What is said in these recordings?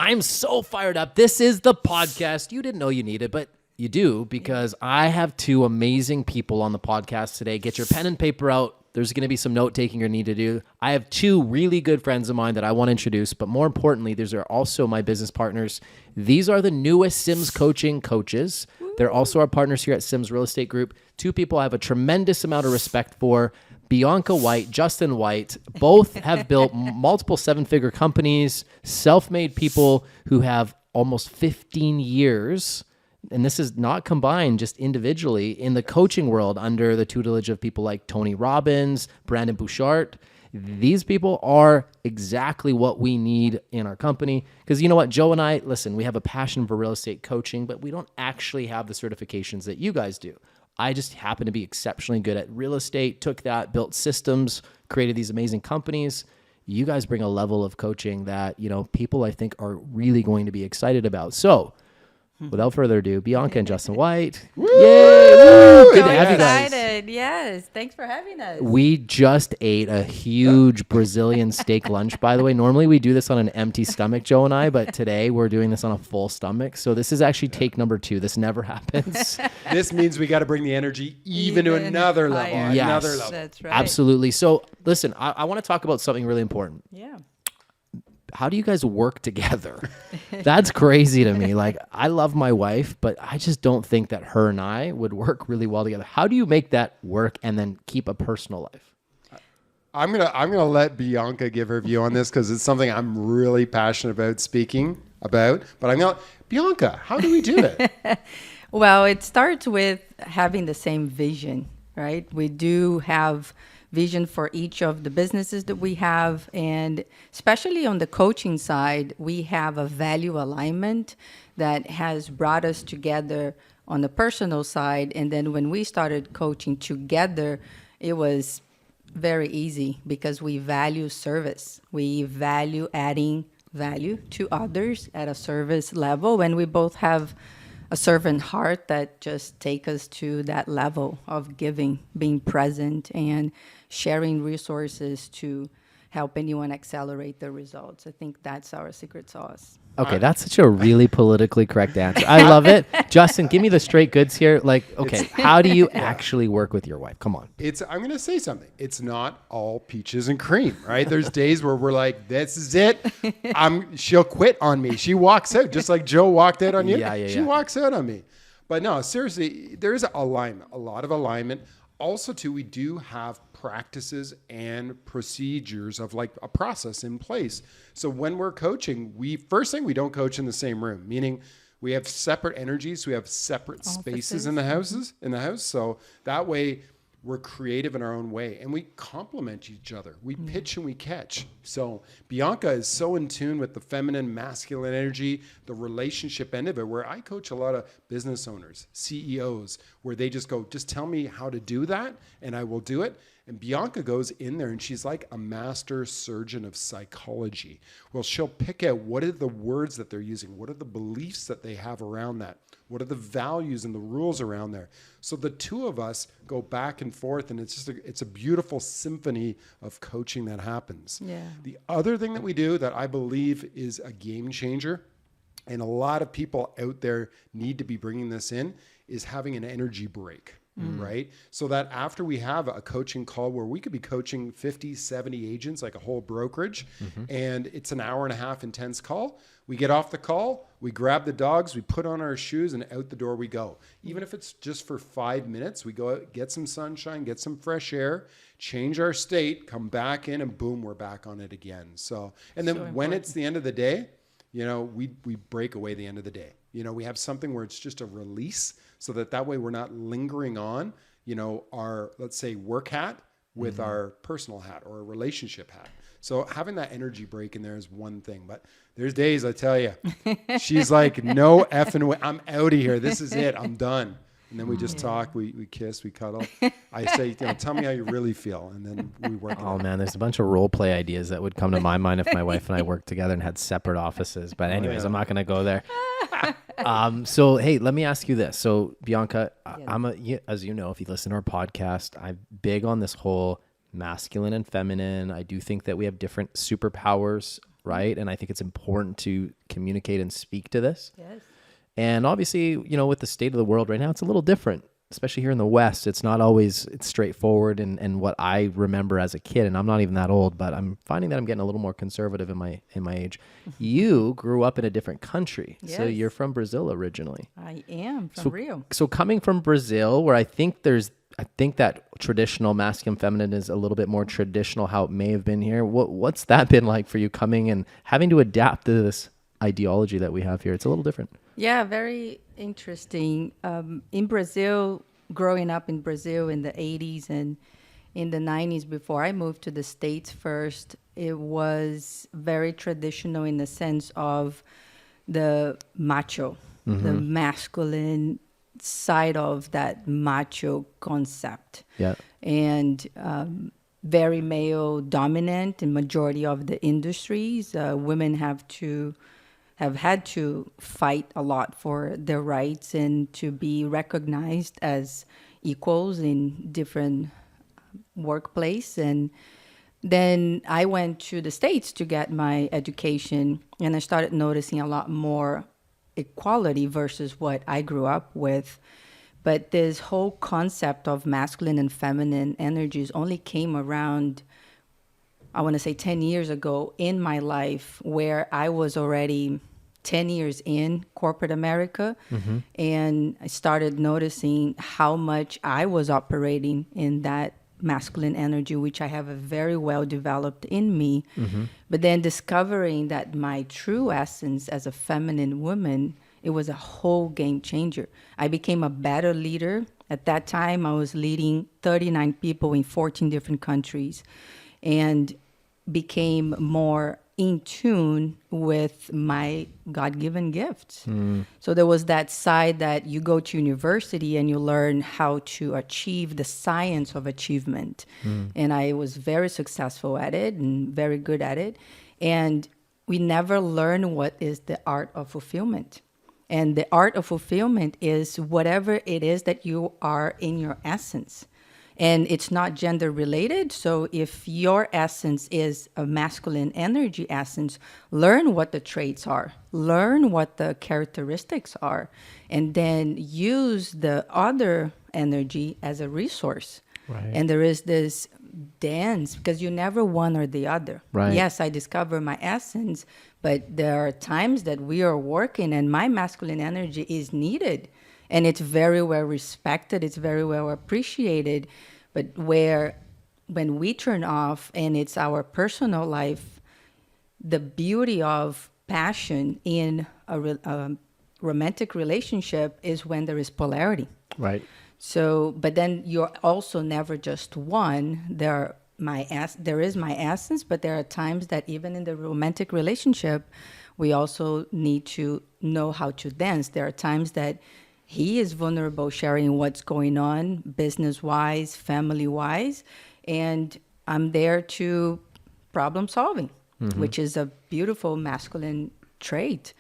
I'm so fired up. This is the podcast. You didn't know you needed, but you do, because I have two amazing people on the podcast today. Get your pen and paper out. There's going to be some note taking you need to do. I have two really good friends of mine that I want to introduce, but more importantly, these are also my business partners. These are the newest Sims coaching coaches. They're also our partners here at Sims Real Estate Group. Two people I have a tremendous amount of respect for. Bianca White, Justin White, both have built multiple seven-figure companies, self-made people who have almost 15 years, and this is not combined, just individually, in the coaching world under the tutelage of people like Tony Robbins, Brandon Bouchard. These people are exactly what we need in our company. Because you know what, Joe and I, listen, we have a passion for real estate coaching, but we don't actually have the certifications that you guys do. I just happen to be exceptionally good at real estate, took that, built systems, created these amazing companies. You guys bring a level of coaching that, you know, people I think are really going to be excited about. So without further ado, Bianca and Justin White. Yay! Woo! Good to have you guys. Excited. Yes. Thanks for having us. We just ate a huge Brazilian steak lunch, by the way. Normally we do this on an empty stomach, Joe and I, but today we're doing this on a full stomach. So this is actually take number 2. This never happens. This means we got to bring the energy even to another level. higher. Yes. Another level. That's right. Absolutely. So listen, I want to talk about something really important. Yeah. How do you guys work together? That's crazy to me. Like, I love my wife, but I just don't think that her and I would work really well together. How do you make that work and then keep a personal life? I'm gonna let Bianca give her view on this because it's something I'm really passionate about speaking about. But Bianca, how do we do it? Well, it starts with having the same vision, right? We do have vision for each of the businesses that we have. And especially on the coaching side, we have a value alignment that has brought us together on the personal side. And then when we started coaching together, it was very easy because we value service. We value adding value to others at a service level. And we both have a servant heart that just take us to that level of giving, being present, and sharing resources to help anyone accelerate the results. I think that's our secret sauce. Okay, that's such a really politically correct answer. I love it. Justin, give me the straight goods here. Like, okay, how do you actually work with your wife? Come on. I'm going to say something. It's not all peaches and cream, right? There's days where we're like, this is it. She'll quit on me. She walks out just like Joe walked out on you. She walks out on me. But no, seriously, there's alignment, a lot of alignment. Also, too, we do have practices and procedures of like a process in place. So when we're coaching, first thing, we don't coach in the same room, meaning we have separate energies. We have separate spaces in the house. So that way we're creative in our own way and we complement each other. We pitch and we catch. So Bianca is so in tune with the feminine, masculine energy, the relationship end of it, where I coach a lot of business owners, CEOs, where they just go, just tell me how to do that and I will do it. And Bianca goes in there and she's like a master surgeon of psychology. Well, she'll pick out what are the words that they're using, what are the beliefs that they have around that, what are the values and the rules around there. So the two of us go back and forth, and it's a beautiful symphony of coaching that happens. Yeah. The other thing that we do that I believe is a game changer, and a lot of people out there need to be bringing this in, is having an energy break. Right? So that after we have a coaching call where we could be coaching 50, 70 agents, like a whole brokerage, and it's an hour and a half intense call, we get off the call, we grab the dogs, we put on our shoes, and out the door we go. Even if it's just for 5 minutes, we go out, get some sunshine, get some fresh air, change our state, come back in, and boom, we're back on it again. So, and then when it's the end of the day, you know, we break away the end of the day. You know, we have something where it's just a release, so that way we're not lingering on, you know, our, let's say, work hat with our personal hat or a relationship hat. So having that energy break in there is one thing. But there's days, I tell you, she's like, no effing way. I'm out of here. This is it. I'm done. And then we just talk, we kiss, we cuddle. I say, you know, tell me how you really feel. And then we work. Oh man, there's a bunch of role play ideas that would come to my mind if my wife and I worked together and had separate offices. But anyways, I'm not going to go there. So, hey, let me ask you this. So Bianca, as you know, if you listen to our podcast, I'm big on this whole masculine and feminine. I do think that we have different superpowers right? And I think it's important to communicate and speak to this. Yes. And obviously, with the state of the world right now, it's a little different, especially here in the West. It's not always it's straightforward and what I remember as a kid, and I'm not even that old, but I'm finding that I'm getting a little more conservative in my age. You grew up in a different country. Yes. So you're from Brazil originally. I am from Rio. So coming from Brazil, where I think that traditional masculine feminine is a little bit more traditional how it may have been here. What's that been like for you coming and having to adapt to this ideology that we have here? It's a little different. Yeah, very interesting. In Brazil, growing up in Brazil in the 80s and in the 90s, before I moved to the States first, it was very traditional in the sense of the macho, the masculine side of that macho concept. Yeah. And very male dominant in majority of the industries. Women have had to fight a lot for their rights and to be recognized as equals in different workplace. And then I went to the States to get my education, and I started noticing a lot more equality versus what I grew up with. But this whole concept of masculine and feminine energies only came around, I want to say 10 years ago in my life, where I was already 10 years in corporate America. And I started noticing how much I was operating in that masculine energy, which I have a very well developed in me. But then discovering that my true essence as a feminine woman, it was a whole game changer. I became a better leader. At that time, I was leading 39 people in 14 different countries and became more in tune with my God-given gifts. So there was that side that you go to university and you learn how to achieve the science of achievement. And I was very successful at it and very good at it. And we never learn what is the art of fulfillment. And the art of fulfillment is whatever it is that you are in your essence. And it's not gender related. So if your essence is a masculine energy essence, learn what the traits are, learn what the characteristics are, and then use the other energy as a resource. Right. And there is this dance because you never one or the other. Right. Yes, I discover my essence, but there are times that we are working and my masculine energy is needed. And it's very well respected. It's very well appreciated. But when we turn off and it's our personal life, the beauty of passion in a romantic relationship is when there is polarity. Right. So, but then you're also never just one. There is my essence, but there are times that even in the romantic relationship, we also need to know how to dance. There are times that he is vulnerable, sharing what's going on business-wise, family-wise, and I'm there to problem solving, which is a beautiful masculine trait.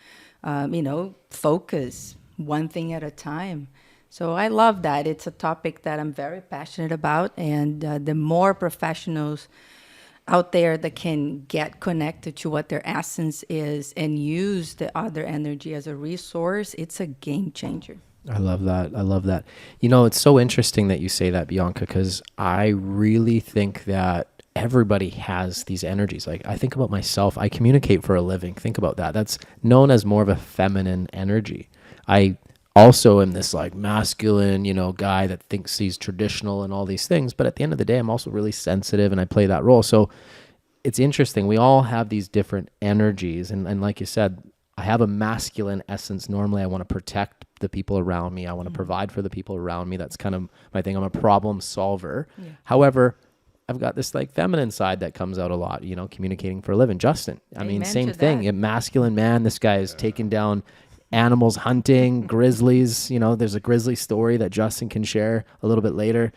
Focus, one thing at a time. So I love that. It's a topic that I'm very passionate about, and the more professionals out there that can get connected to what their essence is and use the other energy as a resource, it's a game changer. I love that. I love that. It's so interesting that you say that, Bianca, because I really think that everybody has these energies. Like, I think about myself. I communicate for a living. Think about that. That's known as more of a feminine energy. I also am this like masculine, guy that thinks he's traditional and all these things. But at the end of the day, I'm also really sensitive and I play that role. So it's interesting. We all have these different energies. And like you said, I have a masculine essence. Normally, I want to protect the people around me. I want to provide for the people around me. That's kind of my thing. I'm a problem solver. Yeah. However, I've got this like feminine side that comes out a lot, communicating for a living. Justin, I mean, same thing. A masculine man. This guy is taking down animals, hunting, grizzlies. There's a grizzly story that Justin can share a little bit later.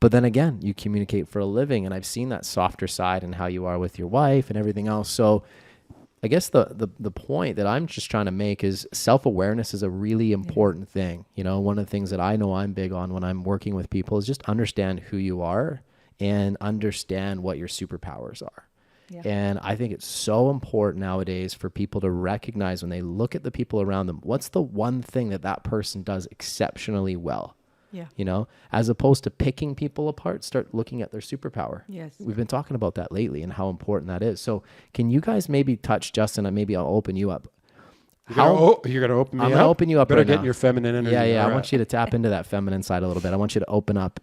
But then again, you communicate for a living. And I've seen that softer side and how you are with your wife and everything else. So I guess the point that I'm just trying to make is self-awareness is a really important thing. One of the things that I know I'm big on when I'm working with people is just understand who you are and understand what your superpowers are. Yeah. And I think it's so important nowadays for people to recognize when they look at the people around them, what's the one thing that that person does exceptionally well? Yeah. You know, as opposed to picking people apart, start looking at their superpower. Yes. We've been talking about that lately and how important that is. So can you guys maybe touch, Justin, and maybe I'll open you up. You're going to open me up? I'm going to open you up Better right get now. your feminine energy. Yeah. I want you to tap into that feminine side a little bit. I want you to open up.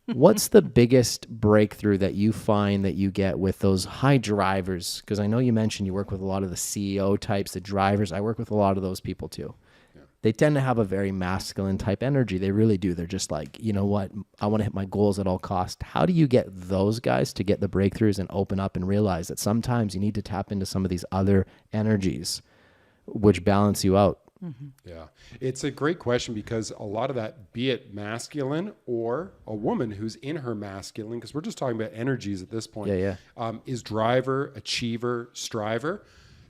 What's the biggest breakthrough that you find that you get with those high drivers? Because I know you mentioned you work with a lot of the CEO types, the drivers. I work with a lot of those people too. Yeah. They tend to have a very masculine type energy. They really do. They're just like, you know what? I want to hit my goals at all costs. How do you get those guys to get the breakthroughs and open up and realize that sometimes you need to tap into some of these other energies which balance you out? Mm-hmm. Yeah, it's a great question because a lot of that, be it masculine or a woman who's in her masculine, because we're just talking about energies at this point, is driver, achiever, striver.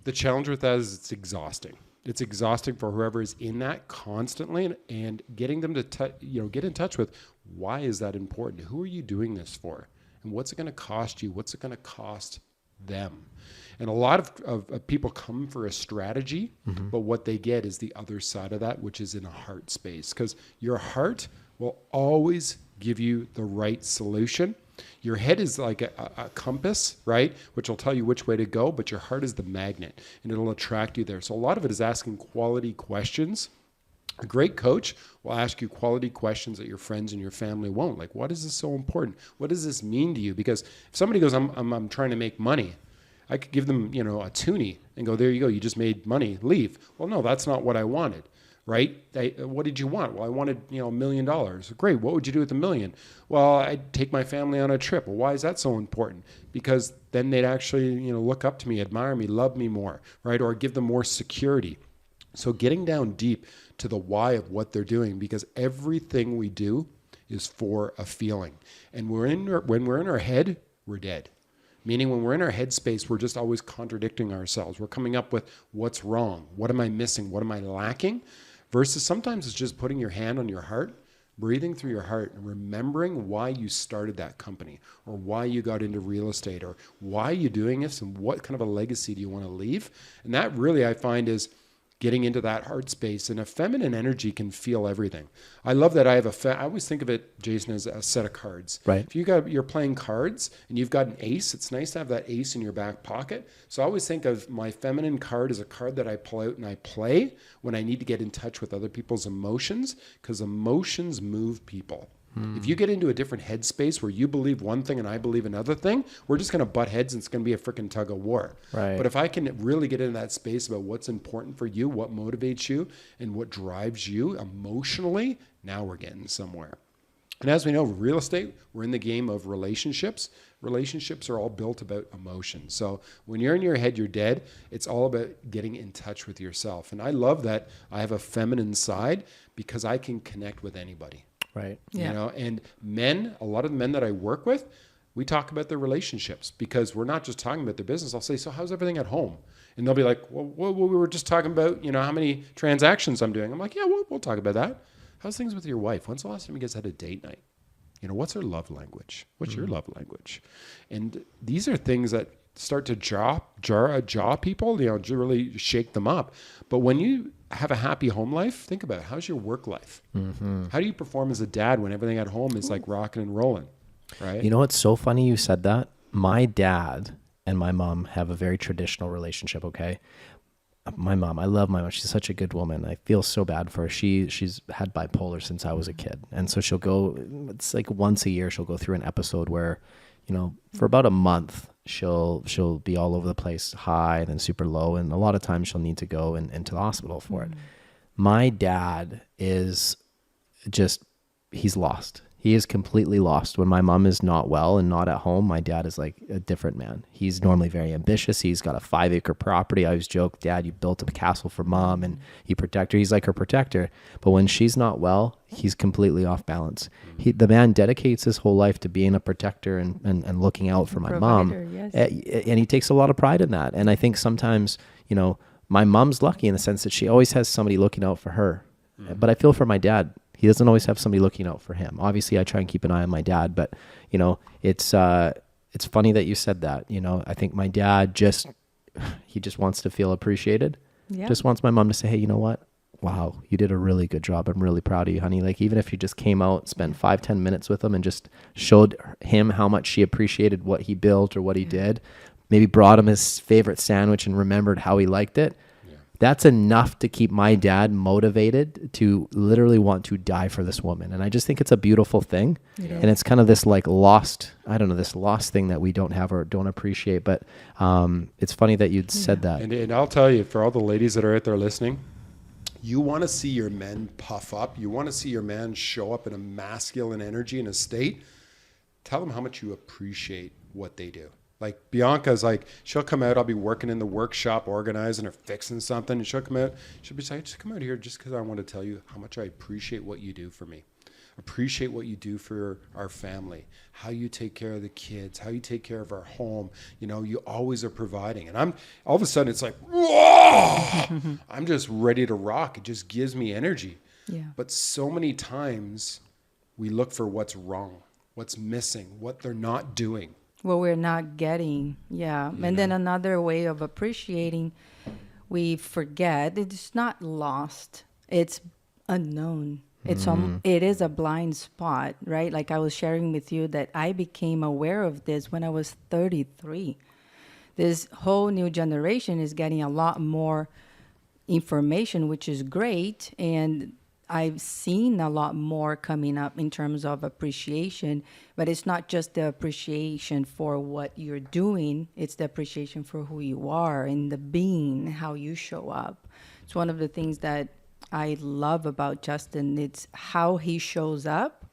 The challenge with that is it's exhausting. It's exhausting for whoever is in that constantly, and getting them to get in touch with why is that important? Who are you doing this for? And what's it going to cost you? What's it going to cost them? And a lot of people come for a strategy, but what they get is the other side of that, which is in a heart space. Because your heart will always give you the right solution. Your head is like a compass, right? Which will tell you which way to go, but your heart is the magnet, and it'll attract you there. So a lot of it is asking quality questions. A great coach will ask you quality questions that your friends and your family won't. Like, what is this so important? What does this mean to you? Because if somebody goes, I'm trying to make money, I could give them, a toonie and go, there you go. You just made money, leave. Well, no, that's not what I wanted, right? What did you want? Well, I wanted, $1 million. Great. What would you do with $1 million? Well, I'd take my family on a trip. Well, why is that so important? Because then they'd actually, look up to me, admire me, love me more, right? Or give them more security. So getting down deep to the why of what they're doing, because everything we do is for a feeling. And when we're in our head, we're dead. Meaning when we're in our headspace, we're just always contradicting ourselves. We're coming up with what's wrong. What am I missing? What am I lacking? Versus sometimes it's just putting your hand on your heart, breathing through your heart, and remembering why you started that company, or why you got into real estate, or why you're doing this, and what kind of a legacy do you want to leave. And that really, I find, is getting into that heart space. And a feminine energy can feel everything. I love that I have I always think of it, Jason, as a set of cards. Right. If you're playing cards and you've got an ace, it's nice to have that ace in your back pocket. So I always think of my feminine card as a card that I pull out and I play when I need to get in touch with other people's emotions, because emotions move people. If you get into a different headspace where you believe one thing and I believe another thing, we're just going to butt heads and it's going to be a freaking tug of war. Right. But if I can really get into that space about what's important for you, what motivates you, and what drives you emotionally, now we're getting somewhere. And as we know, real estate, we're in the game of relationships. Relationships are all built about emotion. So when you're in your head, you're dead. It's all about getting in touch with yourself. And I love that I have a feminine side because I can connect with anybody. Right. Yeah. And men, a lot of the men that I work with, we talk about their relationships because we're not just talking about their business. I'll say, so how's everything at home? And they'll be like, well, we were just talking about, how many transactions I'm doing. I'm like, yeah, we'll talk about that. How's things with your wife? When's the last time you guys had a date night? What's her love language? What's your love language? And these are things that start to jaw people, to really shake them up. But when you have a happy home life, think about it. How's your work life? Mm-hmm. How do you perform as a dad when everything at home is like rocking and rolling, right? It's so funny you said that. My dad and my mom have a very traditional relationship, okay? My mom, I love my mom. She's such a good woman. I feel so bad for her. She's had bipolar since I was a kid. And so she'll go, it's like once a year, she'll go through an episode where, for about a month, she'll be all over the place, high and then super low. And a lot of times she'll need to go into the hospital for it. My dad is he's lost. He is completely lost. When my mom is not well and not at home, my dad is like a different man. He's normally very ambitious. He's got a 5-acre property. I always joke, Dad, you built a castle for Mom and you protect her. He's like her protector. But when she's not well, he's completely off balance. The man dedicates his whole life to being a protector and looking out for my mom. Yes. And he takes a lot of pride in that. And I think sometimes, my mom's lucky in the sense that she always has somebody looking out for her. But I feel for my dad. He doesn't always have somebody looking out for him. Obviously, I try and keep an eye on my dad, but it's it's funny that you said that. You know, I think my dad he just wants to feel appreciated. Yeah. Just wants my mom to say, hey, you know what? Wow, you did a really good job. I'm really proud of you, honey. Like, even if you just came out, spent 5-10 minutes with him and just showed him how much she appreciated what he built or what he did, maybe brought him his favorite sandwich and remembered how he liked it. Yeah. That's enough to keep my dad motivated to literally want to die for this woman. And I just think it's a beautiful thing. And it's kind of this like lost thing that we don't have or don't appreciate. But it's funny that you'd said that. And I'll tell you, for all the ladies that are out there listening, you want to see your men puff up. You want to see your man show up in a masculine energy and a state. Tell them how much you appreciate what they do. Like Bianca's like, she'll come out. I'll be working in the workshop, organizing or fixing something. And she'll come out. She'll be like, just come out here just because I want to tell you how much I appreciate what you do for me. Appreciate what you do for our family, how you take care of the kids, how you take care of our home. You know, you always are providing. And all of a sudden it's like, whoa, I'm just ready to rock. It just gives me energy. Yeah. But so many times we look for what's wrong, what's missing, what they're not doing. What we're not getting. Yeah. And then another way of appreciating, we forget it's not lost. It's unknown. It is a blind spot, right? Like I was sharing with you that I became aware of this when I was 33. This whole new generation is getting a lot more information, which is great. And I've seen a lot more coming up in terms of appreciation, but it's not just the appreciation for what you're doing. It's the appreciation for who you are and the being, how you show up. It's one of the things that I love about Justin. It's how he shows up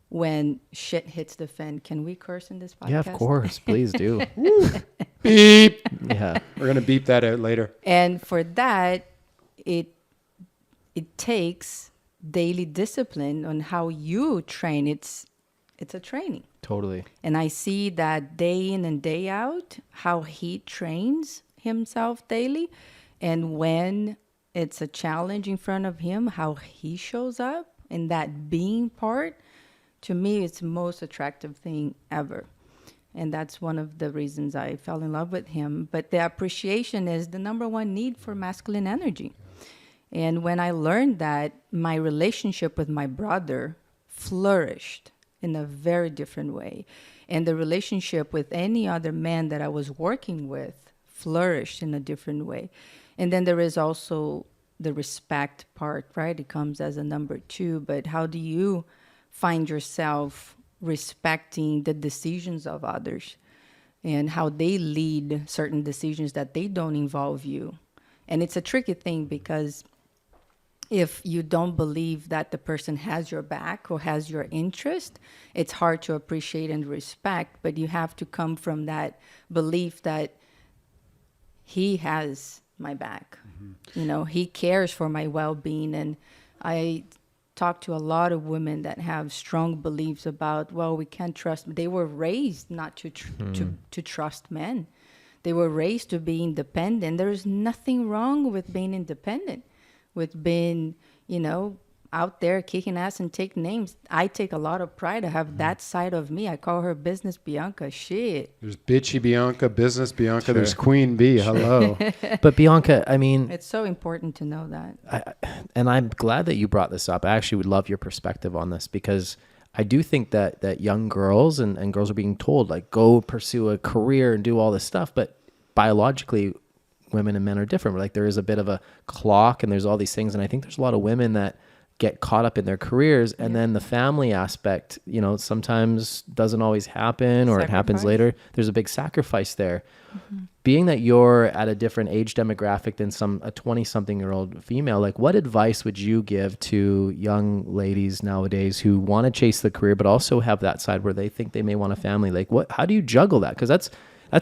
when shit hits the fan. Can we curse in this podcast? Yeah, of course. Please do. Beep. Yeah. We're going to beep that out later. And for that, it takes daily discipline on how you train. It's a training. Totally. And I see that day in and day out, how he trains himself daily. And when it's a challenge in front of him, how he shows up, and that being part, to me, it's the most attractive thing ever. And that's one of the reasons I fell in love with him. But the appreciation is the number one need for masculine energy. And when I learned that, my relationship with my brother flourished in a very different way. And the relationship with any other man that I was working with flourished in a different way. And then there is also the respect part, right? It comes as a number two. But how do you find yourself respecting the decisions of others and how they lead certain decisions that they don't involve you? And it's a tricky thing because if you don't believe that the person has your back or has your interest, it's hard to appreciate and respect. But you have to come from that belief that he has my back. Mm-hmm. You know, he cares for my well-being. And I talk to a lot of women that have strong beliefs about, well, we can't trust. They were raised not to trust men. They were raised to be independent. There is nothing wrong with being independent, with being, you know, out there kicking ass and take names. I take a lot of pride to have that side of me. I call her Business Bianca. Shit. There's bitchy Bianca, business Bianca. Sure. There's Queen B. Hello. But Bianca, I mean, it's so important to know that. And I'm glad that you brought this up. I actually would love your perspective on this because I do think that young girls and girls are being told, like, go pursue a career and do all this stuff. But biologically, women and men are different. Like, there is a bit of a clock and there's all these things. And I think there's a lot of women that get caught up in their careers, and then the family aspect, you know, sometimes doesn't always happen, or it happens later. There's a big sacrifice there. Mm-hmm. Being that you're at a different age demographic than a 20-something-year-old female, like, what advice would you give to young ladies nowadays who want to chase the career, but also have that side where they think they may want a family? Like, how do you juggle that? Because that's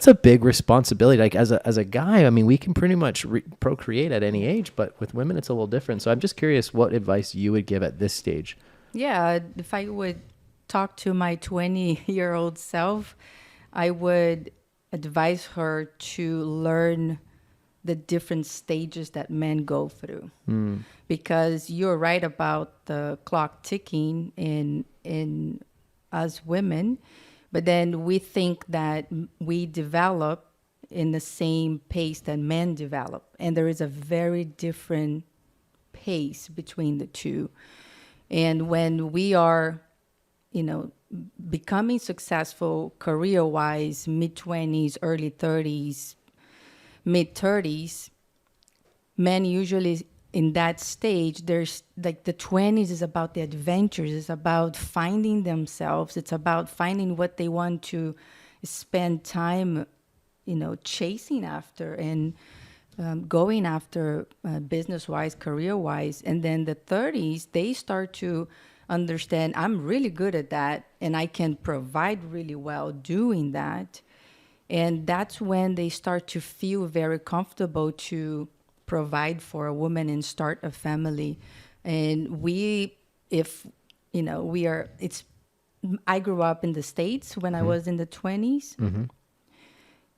a big responsibility. Like, as a guy, I mean, we can pretty much procreate at any age, but with women, it's a little different. So I'm just curious what advice you would give at this stage. Yeah, if I would talk to my 20-year-old self, I would advise her to learn the different stages that men go through. Because you're right about the clock ticking in us women. But then we think that we develop in the same pace that men develop. And there is a very different pace between the two. And when we are, becoming successful career-wise, mid-20s, early 30s, mid-30s, men usually in that stage, there's like the 20s is about the adventures, it's about finding themselves, it's about finding what they want to spend time, chasing after and going after business-wise, career-wise. And then the 30s, they start to understand, I'm really good at that and I can provide really well doing that. And that's when they start to feel very comfortable to provide for a woman and start a family. And I grew up in the States when I was in the 20s. Mm-hmm.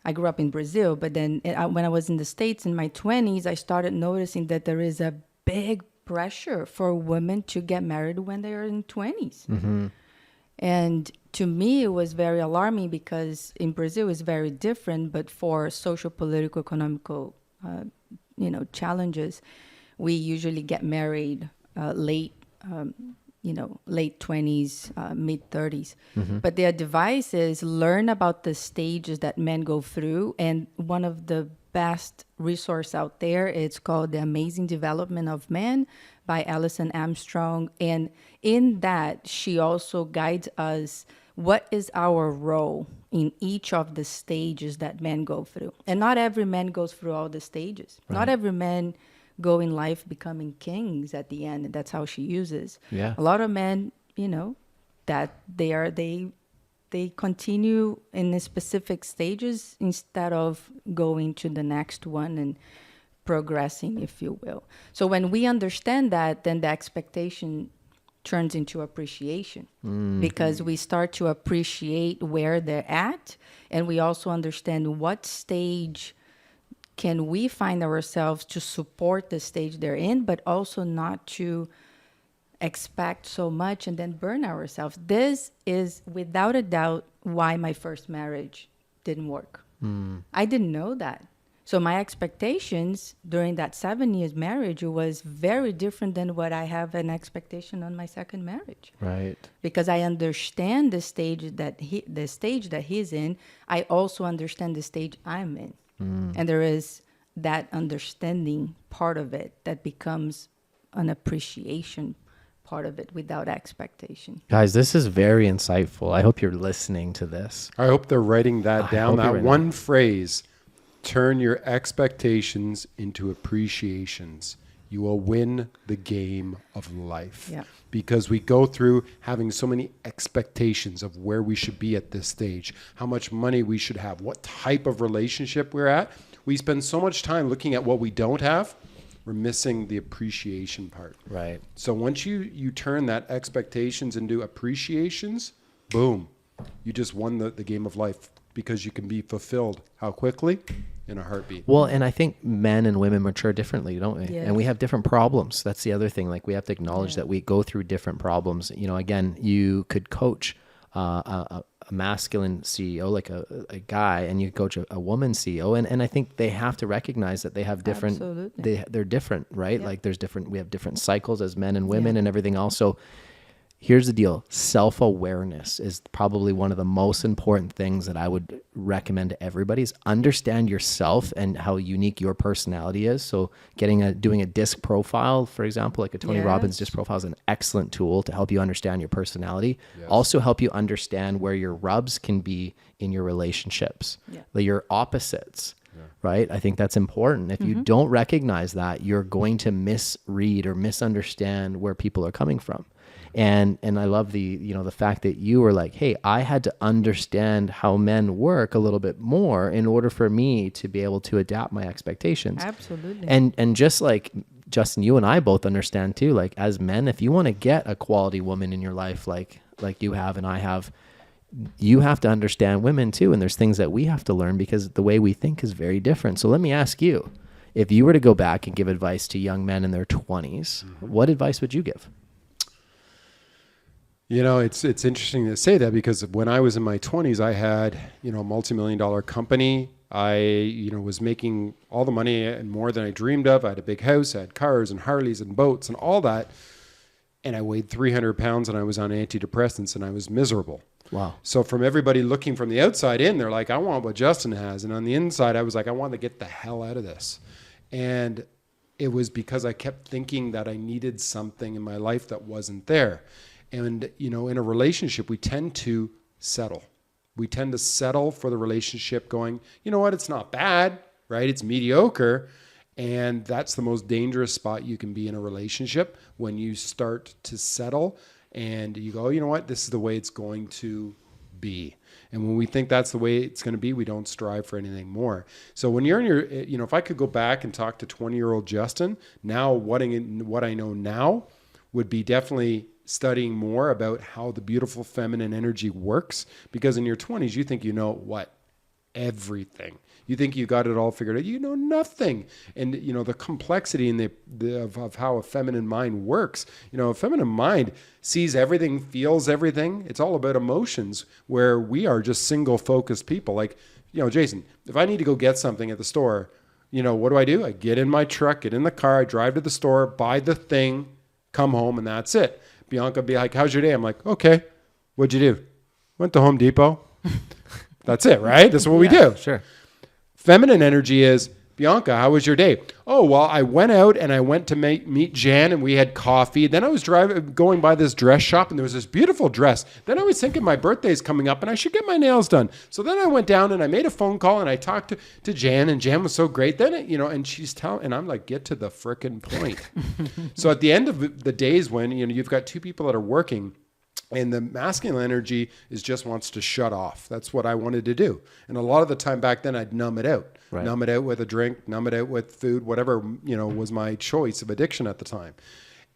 I grew up in Brazil, but then when I was in the States in my 20s, I started noticing that there is a big pressure for women to get married when they are in 20s. Mm-hmm. And to me, it was very alarming because in Brazil it's very different, but for social, political, economical, challenges, we usually get married late 20s, mid 30s. Mm-hmm. But their advice is learn about the stages that men go through. And one of the best resource out there, it's called The Amazing Development of Men by Alison Armstrong. And in that, she also guides us what is our role in each of the stages that men go through. And not every man goes through all the stages. Right. Not every man go in life becoming kings at the end. And that's how she uses. Yeah. A lot of men, that they continue in the specific stages instead of going to the next one and progressing, if you will. So when we understand that, then the expectation turns into appreciation, because we start to appreciate where they're at, and we also understand what stage can we find ourselves to support the stage they're in, but also not to expect so much and then burn ourselves. This is without a doubt why my first marriage didn't work. I didn't know that. So my expectations during that 7 years marriage was very different than what I have an expectation on my second marriage. Right. Because I understand the stage that he's in. I also understand the stage I'm in. And there is that understanding part of it that becomes an appreciation part of it without expectation. Guys, this is very insightful. I hope you're listening to this. I hope they're writing that down. That one phrase, turn your expectations into appreciations. You will win the game of life. Yeah. Because we go through having so many expectations of where we should be at this stage, how much money we should have, what type of relationship we're at. We spend so much time looking at what we don't have. We're missing the appreciation part. Right. So once you turn that expectations into appreciations, boom, you just won the game of life, because you can be fulfilled. How quickly? In a heartbeat. Well, and I think men and women mature differently, don't we? Yes. And we have different problems. That's the other thing. Like, we have to acknowledge that we go through different problems. Again, you could coach a masculine CEO, like a guy, and you coach a woman CEO. And I think they have to recognize that they have different, they're different, right? Yeah. Like we have different cycles as men and women and everything else. So here's the deal. Self-awareness is probably one of the most important things that I would recommend to everybody, is understand yourself and how unique your personality is. So doing a disc profile, for example, like a Tony Robbins disc profile, is an excellent tool to help you understand your personality. Yes. Also help you understand where your rubs can be in your relationships, your opposites. Right? I think that's important. If you don't recognize that, you're going to misread or misunderstand where people are coming from. And I love the fact that you were like, hey, I had to understand how men work a little bit more in order for me to be able to adapt my expectations. Absolutely. And just like Justin, you and I both understand too, like, as men, if you want to get a quality woman in your life, like you have and I have, you have to understand women too. And there's things that we have to learn, because the way we think is very different. So let me ask you, if you were to go back and give advice to young men in their 20s, what advice would you give? It's interesting to say that because when I was in my 20s, I had, a multi-million-dollar company. I, was making all the money and more than I dreamed of. I had a big house, I had cars and Harleys and boats and all that. And I weighed 300 pounds and I was on antidepressants and I was miserable. Wow. So from everybody looking from the outside in, they're like, I want what Justin has. And on the inside, I was like, I want to get the hell out of this. And it was because I kept thinking that I needed something in my life that wasn't there. And, in a relationship, we tend to settle. We tend to settle for the relationship going, you know what, it's not bad, right? It's mediocre. And that's the most dangerous spot you can be in a relationship, when you start to settle and you go, you know what, this is the way it's going to be. And when we think that's the way it's going to be, we don't strive for anything more. So when you're in your, if I could go back and talk to 20-year-old Justin, now what I know now would be definitely studying more about how the beautiful feminine energy works. Because in your 20s, you think you know what? Everything. You think you got it all figured out. You know nothing. And, the complexity and of how a feminine mind works. A feminine mind sees everything, feels everything. It's all about emotions, where we are just single-focused people. Like, Jason, if I need to go get something at the store, what do? I get in my truck, get in the car, I drive to the store, buy the thing, come home, and that's it. Bianca be like, how's your day? I'm like, okay. What'd you do? Went to Home Depot. That's it, right? That's what we do. Sure. Feminine energy is, Bianca, how was your day? Oh, well, I went out and I went to meet Jan and we had coffee. Then I was going by this dress shop and there was this beautiful dress. Then I was thinking my birthday's coming up and I should get my nails done. So then I went down and I made a phone call and I talked to Jan, and Jan was so great. Then, and she's and I'm like, get to the frickin' point. So at the end of the days when, you've got two people that are working, and the masculine energy just wants to shut off. That's what I wanted to do. And a lot of the time back then, I'd numb it out. Right. Numb it out with a drink, numb it out with food, whatever, was my choice of addiction at the time.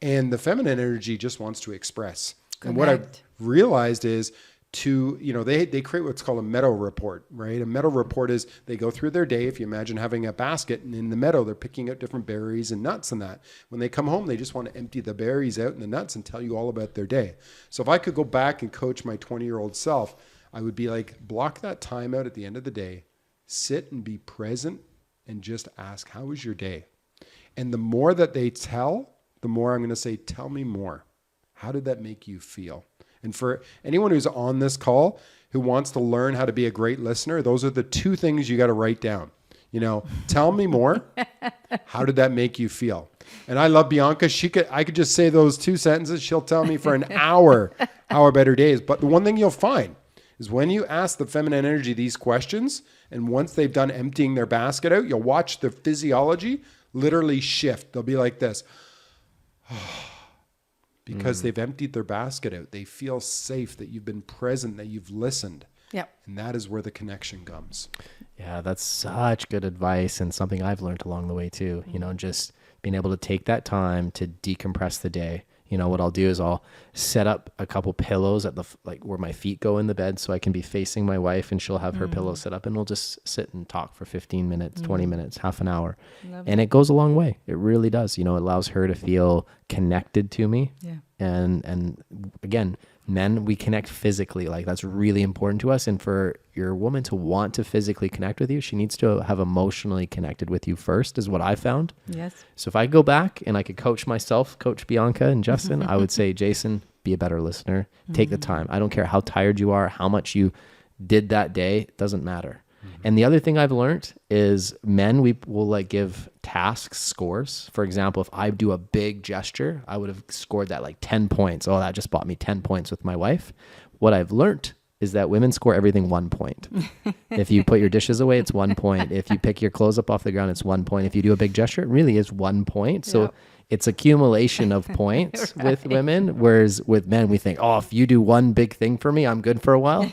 And the feminine energy just wants to express. Connect. And what I realized is they create what's called a Meadow Report, right? A Meadow Report is they go through their day. If you imagine having a basket, and in the meadow, they're picking out different berries and nuts and that. When they come home, they just want to empty the berries out and the nuts and tell you all about their day. So if I could go back and coach my 20-year-old self, I would be like, block that time out at the end of the day, sit and be present and just ask, how was your day? And the more that they tell, the more I'm going to say, tell me more. How did that make you feel? And for anyone who's on this call who wants to learn how to be a great listener, those are the two things you got to write down. Tell me more. How did that make you feel? And I love Bianca. I could just say those two sentences. She'll tell me for an hour how our better day is. But the one thing you'll find is when you ask the feminine energy these questions, and once they've done emptying their basket out, you'll watch their physiology literally shift. They'll be like this. Because they've emptied their basket out. They feel safe, that you've been present, that you've listened. Yep. And that is where the connection comes. Yeah, that's such good advice, and something I've learned along the way too. Just being able to take that time to decompress the day. What I'll do is I'll set up a couple pillows at where my feet go in the bed, so I can be facing my wife and she'll have her pillow set up, and we'll just sit and talk for 15 minutes, 20 minutes, half an hour. And it goes a long way. It really does. It allows her to feel connected to me. Yeah. And again, men, we connect physically. Like, that's really important to us. And for your woman to want to physically connect with you, she needs to have emotionally connected with you first, is what I found. Yes. So if I go back and I could coach myself, coach Bianca and Justin, I would say, Jason, be a better listener. Take the time. I don't care how tired you are, how much you did that day. It doesn't matter. And the other thing I've learned is men, we will give tasks scores. For example, if I do a big gesture, I would have scored that 10 points. Oh, that just bought me 10 points with my wife. What I've learned is that women score everything 1 point. If you put your dishes away, it's 1 point. If you pick your clothes up off the ground, it's 1 point. If you do a big gesture, it really is 1 point. So it's accumulation of points with women, whereas with men, we think, oh, if you do one big thing for me, I'm good for a while.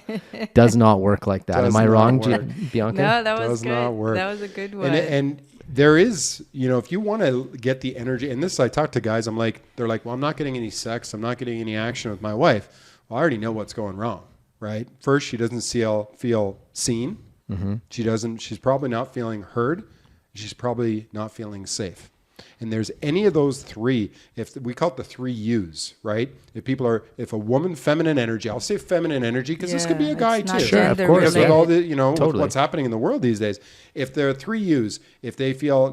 Does not work like that. Am I wrong, Bianca? No, that was good. Not work. That was a good one. And there is, if you want to get the energy, and this I talk to guys, they're like, well, I'm not getting any sex. I'm not getting any action with my wife. Well, I already know what's going wrong, right? First, she doesn't feel seen. Mm-hmm. She's probably not feeling heard. She's probably not feeling safe. And there's any of those three, if we call it the 3 U's, right? If a woman, feminine energy, I'll say feminine energy because this could be a guy too. Sure, of course. Because with all the, with Totally. what's happening in the world these days, if there are 3 U's, if they feel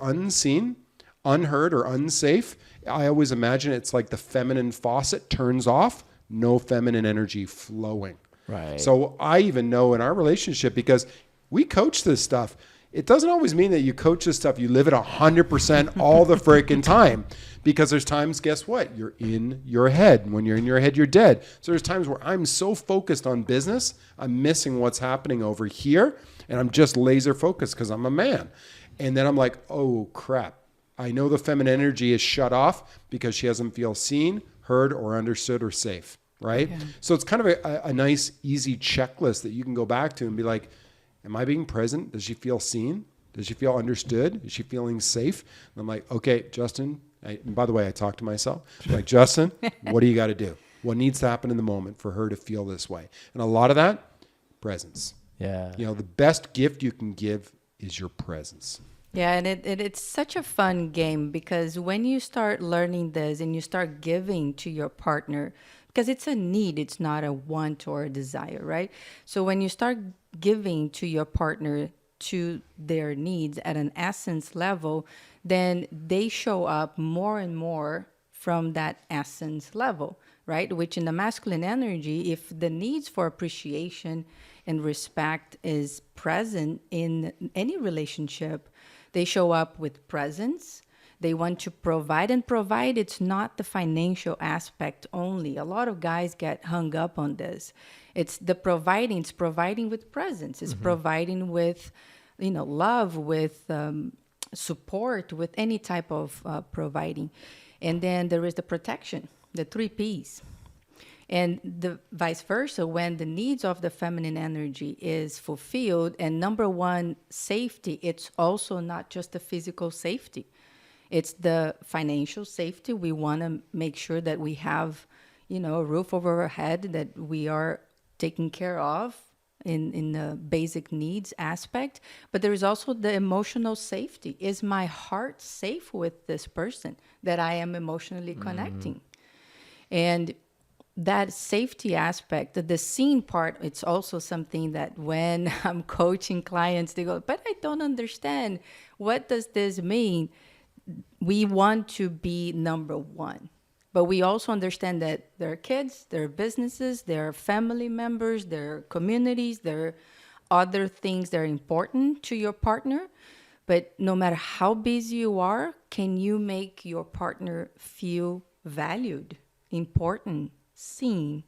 unseen, unheard, or unsafe, I always imagine it's like the feminine faucet turns off, no feminine energy flowing. Right. So I even know in our relationship, because we coach this stuff, it doesn't always mean that you coach this stuff, you live it 100% all the freaking time. Because there's times, guess what? You're in your head. When you're in your head, you're dead. So there's times where I'm so focused on business, I'm missing what's happening over here. And I'm just laser focused because I'm a man. And then I'm like, oh crap. I know the feminine energy is shut off because she doesn't feel seen, heard, or understood or safe, right? Okay. So it's kind of a nice, easy checklist that you can go back to and be like, am I being present? Does she feel seen? Does she feel understood? Is she feeling safe? And I'm like, okay, Justin, and by the way, I talk to myself. I'm like, Justin, what do you got to do? What needs to happen in the moment for her to feel this way? And a lot of that, presence. Yeah. The best gift you can give is your presence. Yeah, and it's such a fun game because when you start learning this and you start giving to your partner, because it's a need, it's not a want or a desire, right? So when you start giving to your partner to their needs at an essence level, then they show up more and more from that essence level, right? Which in the masculine energy, if the needs for appreciation and respect is present in any relationship, they show up with presence. They want to provide, and provide, it's not the financial aspect only. A lot of guys get hung up on this. It's providing with presence. It's providing with, love, with support, with any type of providing. And then there is the protection, the 3 Ps. And the vice versa, when the needs of the feminine energy is fulfilled, and number one, safety, it's also not just the physical safety. It's the financial safety. We want to make sure that we have, a roof over our head, that we are taken care of in the basic needs aspect. But there is also the emotional safety. Is my heart safe with this person that I am emotionally connecting? And that safety aspect, the scene part, it's also something that when I'm coaching clients, they go, but I don't understand. What does this mean? We want to be number one, but we also understand that there are kids, there are businesses, there are family members, there are communities, there are other things that are important to your partner. But no matter how busy you are, can you make your partner feel valued, important, seen,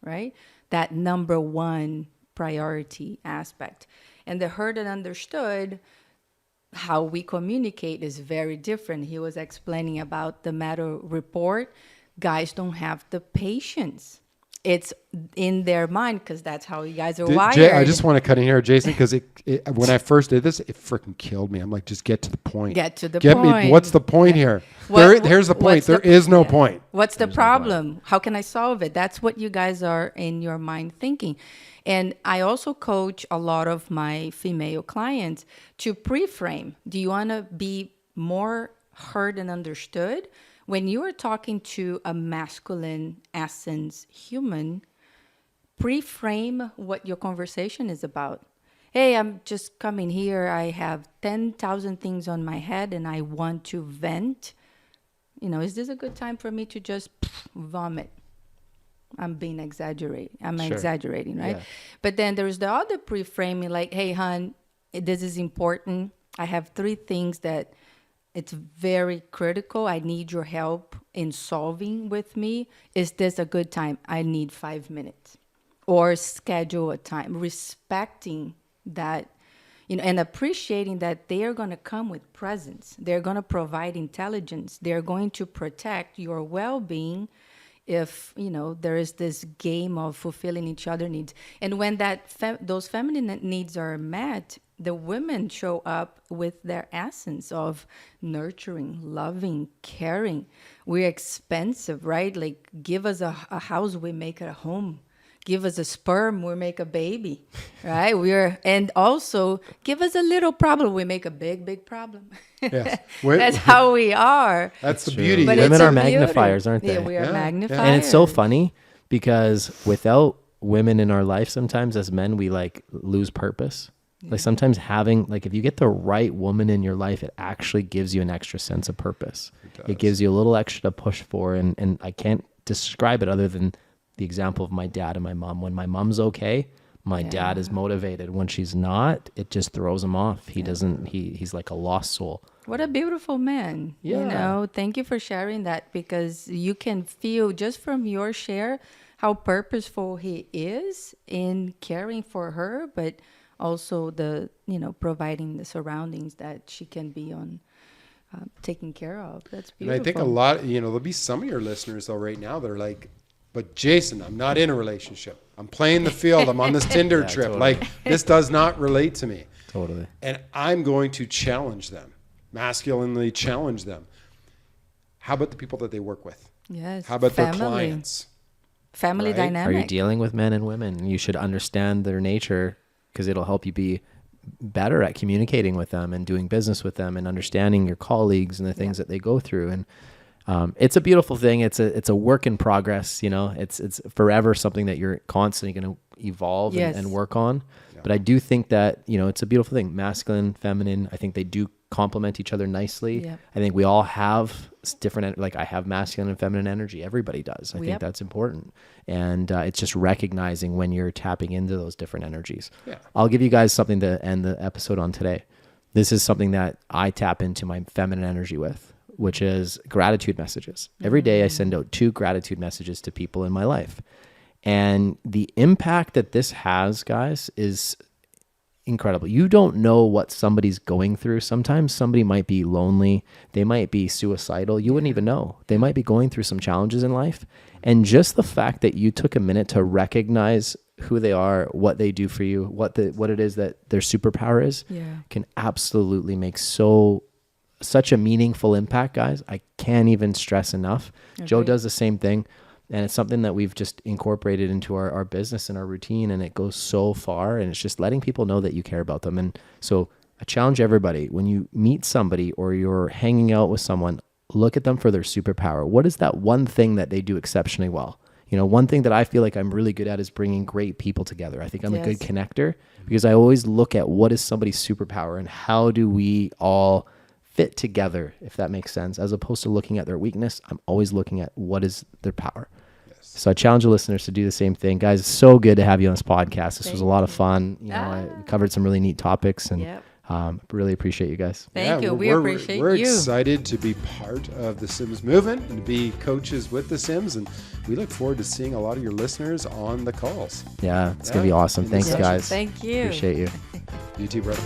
right? That number one priority aspect. And the heard and understood, how we communicate is very different. He was explaining about the Meadow Report. Guys don't have the patience. It's in their mind because that's how you guys are wired. Jay, I just want to cut in here, Jason, because when I first did this, it freaking killed me. I'm like, just get to the point. Get to the point. What's the point here? Here's the point. There is no point. What's the problem? How can I solve it? That's what you guys are in your mind thinking. And I also coach a lot of my female clients to pre-frame. Do you want to be more heard and understood? When you are talking to a masculine essence human, pre-frame what your conversation is about. Hey, I'm just coming here. I have 10,000 things on my head and I want to vent. Is this a good time for me to just vomit? I'm exaggerating, right? Yeah. But then there's the other pre-framing, like, hey, hon, this is important. I have 3 things that it's very critical. I need your help in solving with me. Is this a good time? I need 5 minutes. Or schedule a time. Respecting that, and appreciating that they are going to come with presence. They're going to provide intelligence. They're going to protect your well-being if, there is this game of fulfilling each other's needs. And when those feminine needs are met, the women show up with their essence of nurturing, loving, caring. We're expensive, right? Like, give us a house, we make it a home. give us a sperm, we make a baby, right? And also give us a little problem, we make a big problem. Yes. That's how we are. That's the beauty. But Women it's are a beauty. magnifiers, aren't they? Yeah, we are magnifiers. And it's so funny because without women in our life, sometimes as men, we like lose purpose. Like sometimes having, like if you get the right woman in your life, it actually gives you an extra sense of purpose. It gives you a little extra to push for. And I can't describe it other than the example of my dad and my mom. When my mom's okay, my dad is motivated. When she's not, it just throws him off. He doesn't, he's like a lost soul. What a beautiful man. Yeah. You know, thank you for sharing that, because you can feel just from your share how purposeful he is in caring for her, but also providing the surroundings that she can be on, taking care of. That's beautiful. And I think a lot, there'll be some of your listeners though right now that are like, but Jason, I'm not in a relationship. I'm playing the field. I'm on this Tinder trip. Totally. Like this does not relate to me. Totally. And I'm going to challenge them, masculinely challenge them. How about the people that they work with? Yes. How about their clients? Family dynamic. Are you dealing with men and women? You should understand their nature, because it'll help you be better at communicating with them and doing business with them and understanding your colleagues and the things that they go through. And it's a beautiful thing. It's a work in progress. It's forever something that you're constantly going to evolve and work on. Yeah. But I do think that, it's a beautiful thing. Masculine, feminine, I think they do complement each other nicely. Yeah. I think we all have different, like I have masculine and feminine energy. Everybody does. I think that's important. And it's just recognizing when you're tapping into those different energies. Yeah. I'll give you guys something to end the episode on today. This is something that I tap into my feminine energy with, which is gratitude messages. Every day I send out 2 gratitude messages to people in my life. And the impact that this has, guys, is incredible. You don't know what somebody's going through. Sometimes somebody might be lonely. They might be suicidal. You wouldn't even know. They might be going through some challenges in life. And just the fact that you took a minute to recognize who they are, what they do for you, what it is that their superpower is, can absolutely make such a meaningful impact, guys. I can't even stress enough. Okay. Joe does the same thing. And it's something that we've just incorporated into our business and our routine, and it goes so far, and it's just letting people know that you care about them. And so I challenge everybody, when you meet somebody or you're hanging out with someone, look at them for their superpower. What is that one thing that they do exceptionally well? One thing that I feel like I'm really good at is bringing great people together. I think I'm a good connector, because I always look at what is somebody's superpower and how do we all fit together, if that makes sense, as opposed to looking at their weakness. I'm always looking at what is their power. So I challenge the listeners to do the same thing. Guys, it's so good to have you on this podcast. This was a lot of fun. I covered some really neat topics, and really appreciate you guys. Thank you. We appreciate you. We're excited to be part of the Sims movement and to be coaches with the Sims, and we look forward to seeing a lot of your listeners on the calls. Yeah, it's going to be awesome. Thanks, guys. Thank you. Appreciate you. You too, brother.